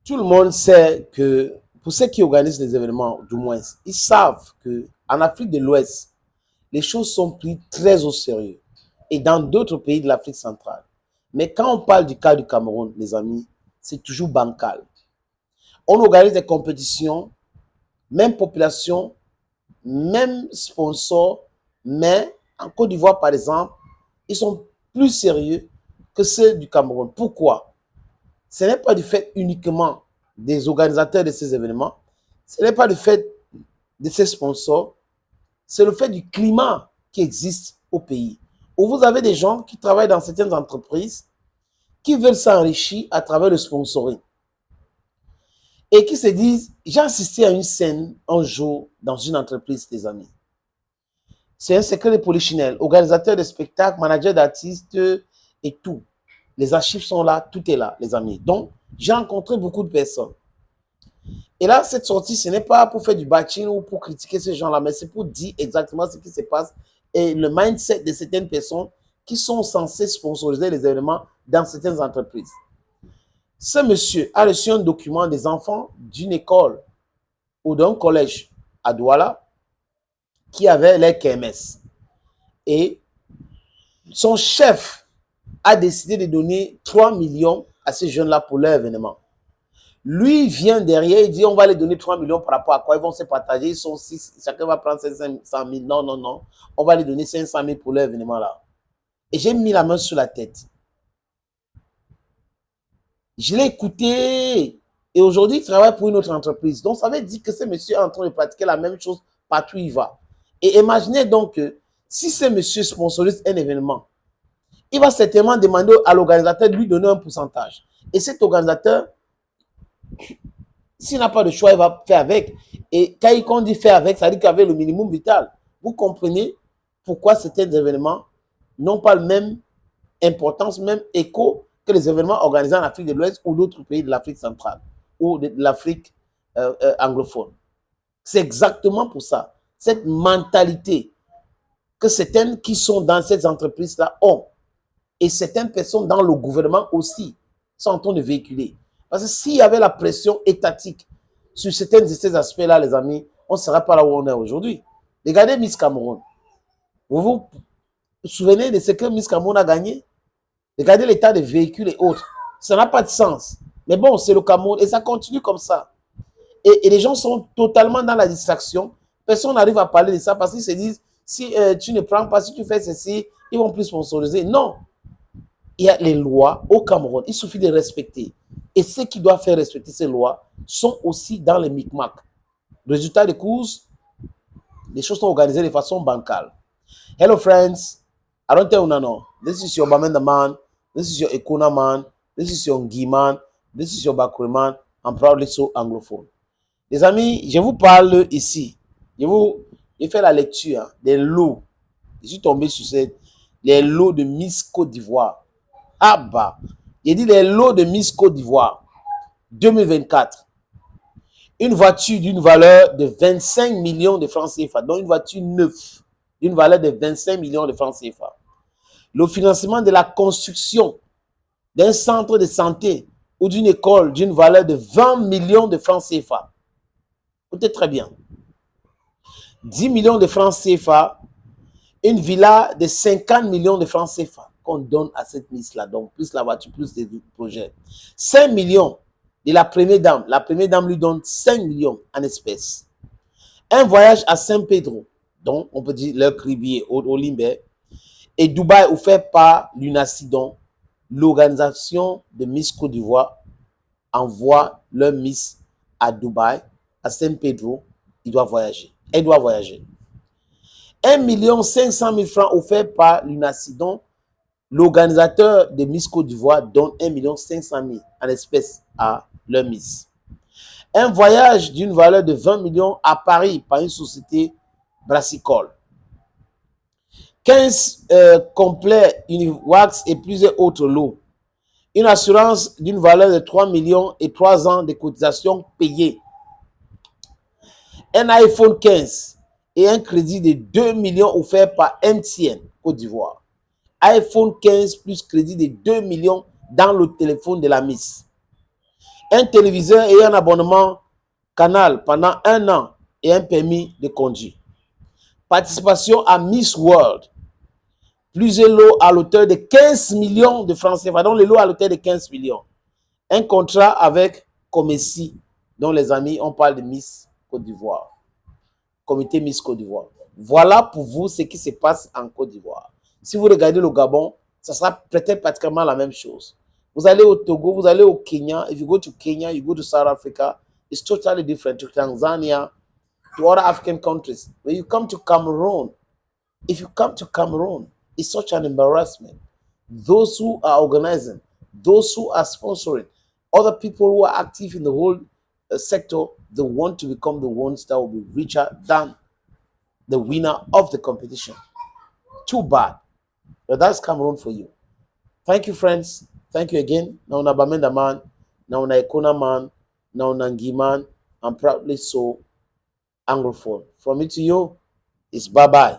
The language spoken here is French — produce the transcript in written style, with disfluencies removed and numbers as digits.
Tout le monde sait que, pour ceux qui organisent les événements, du moins, ils savent qu'en Afrique de l'Ouest, les choses sont prises très au sérieux. Et dans d'autres pays de l'Afrique centrale. Mais quand on parle du cas du Cameroun, les amis, c'est toujours bancal. On organise des compétitions, même population, même sponsor, mais en Côte d'Ivoire, par exemple, ils sont plus sérieux que ceux du Cameroun. Pourquoi? Ce n'est pas du fait uniquement des organisateurs de ces événements, ce n'est pas du fait de ces sponsors, c'est le fait du climat qui existe au pays. Où vous avez des gens qui travaillent dans certaines entreprises qui veulent s'enrichir à travers le sponsoring. Et qui se disent, j'ai assisté à une scène un jour dans une entreprise, des amis. C'est un secret de polichinelle, organisateur de spectacles, manager d'artistes et tout. Les archives sont là, tout est là, les amis. Donc, j'ai rencontré beaucoup de personnes. Et là, cette sortie, ce n'est pas pour faire du bashing ou pour critiquer ces gens-là, mais c'est pour dire exactement ce qui se passe et le mindset de certaines personnes qui sont censées sponsoriser les événements dans certaines entreprises. Ce monsieur a reçu un document des enfants d'une école ou d'un collège à Douala qui avait les KMS. Et son chef a décidé de donner 3 millions à ces jeunes-là pour leur événement. Lui vient derrière, il dit on va les donner 3 millions par rapport à quoi? Ils vont se partager, ils sont 6, chacun va prendre 500 000. Non, non, non. On va les donner 500 000 pour leur événement là. Et j'ai mis la main sur la tête. Je l'ai écouté. Et aujourd'hui, il travaille pour une autre entreprise. Donc, ça veut dire que ce monsieur est en train de pratiquer la même chose partout où il va. Et imaginez donc que si ce monsieur sponsorise un événement, il va certainement demander à l'organisateur de lui donner un pourcentage. Et cet organisateur, s'il n'a pas de choix, il va faire avec. Et quand il dit faire avec, ça veut dire qu'avec le minimum vital. Vous comprenez pourquoi certains événements n'ont pas la même importance, même écho que les événements organisés en Afrique de l'Ouest ou d'autres pays de l'Afrique centrale ou de l'Afrique anglophone. C'est exactement pour ça. Cette mentalité que certaines qui sont dans ces entreprises-là ont et certaines personnes dans le gouvernement aussi sont en train de véhiculer. Parce que s'il y avait la pression étatique sur certains de ces aspects-là, les amis, on ne serait pas là où on est aujourd'hui. Regardez Miss Cameroun. Vous vous souvenez de ce que Miss Cameroun a gagné? Regardez l'état des véhicules et autres. Ça n'a pas de sens. Mais bon, c'est le Cameroun et ça continue comme ça. Et les gens sont totalement dans la distraction. Personne n'arrive à parler de ça parce qu'ils se disent, si tu ne prends pas, si tu fais ceci, ils vont plus sponsoriser. Non. Il y a les lois au Cameroun. Il suffit de respecter. Et ceux qui doivent faire respecter ces lois sont aussi dans les micmacs. Résultat des courses, les choses sont organisées de façon bancale. Hello friends, I don't tell you no. This is your Bamenda man. This is your Ekuna man. This is your Ngi man. This is your Bakure man. I'm proudly so anglophone. Les amis, je vous parle ici. Je fais la lecture des lots. Je suis tombé sur les lots de Miss Côte d'Ivoire. Ah bah, il dit les lots de Miss Côte d'Ivoire 2024. Une voiture d'une valeur de 25 millions de francs CFA, donc une voiture neuve d'une valeur de 25 millions de francs CFA. Le financement de la construction d'un centre de santé ou d'une école d'une valeur de 20 millions de francs CFA. Écoutez très bien. 10 millions de francs CFA, une villa de 50 millions de francs CFA qu'on donne à cette Miss-là, donc plus la voiture, plus les projets. 5 millions de la première dame. La première dame lui donne 5 millions en espèces. Un voyage à Saint-Pedro, donc on peut dire leur cribier au Limbé, et Dubaï offert par l'UNACIDON, l'organisation de Miss Côte d'Ivoire envoie leur Miss à Dubaï, à Saint-Pedro, il doit voyager. Elle doit voyager. 1 500 000 francs offerts par l'UNACIDON, l'organisateur de Miss Côte d'Ivoire donne 1 500 000 en espèces à leur Miss. Un voyage d'une valeur de 20 millions à Paris par une société brassicole. 15 complets Uniwax et plusieurs autres lots. Une assurance d'une valeur de 3 millions et 3 ans de cotisation payées. Un iPhone 15 et un crédit de 2 millions offert par MTN Côte d'Ivoire. iPhone 15 plus crédit de 2 millions dans le téléphone de la Miss. Un téléviseur et un abonnement canal pendant 1 an et un permis de conduire. Participation à Miss World. Plusieurs lots à l'auteur de 15 millions de francs CFA. Donc, le lot à l'auteur de 15 millions. Un contrat avec Comessi, dont les amis, on parle de Miss Côte d'Ivoire. Comité Miss Côte d'Ivoire. Voilà pour vous ce qui se passe en Côte d'Ivoire. Si vous regardez le Gabon, ça sera peut-être pratiquement la même chose. Vous allez au Togo, vous allez au Kenya. If you go to Kenya, you go to South Africa, it's totally different. To Tanzania, to other African countries. When you come to Cameroon, if you come to Cameroon, it's such an embarrassment. Those who are organizing, those who are sponsoring, other people who are active in the whole sector, they want to become the ones that will be richer than the winner of the competition. Too bad. But that's Cameroon for you. Thank you, friends. Thank you again. Now na Bamenda man, now na Ekona man, now na Ngi man, I'm proudly so Anglophone. From me to you, it's bye-bye.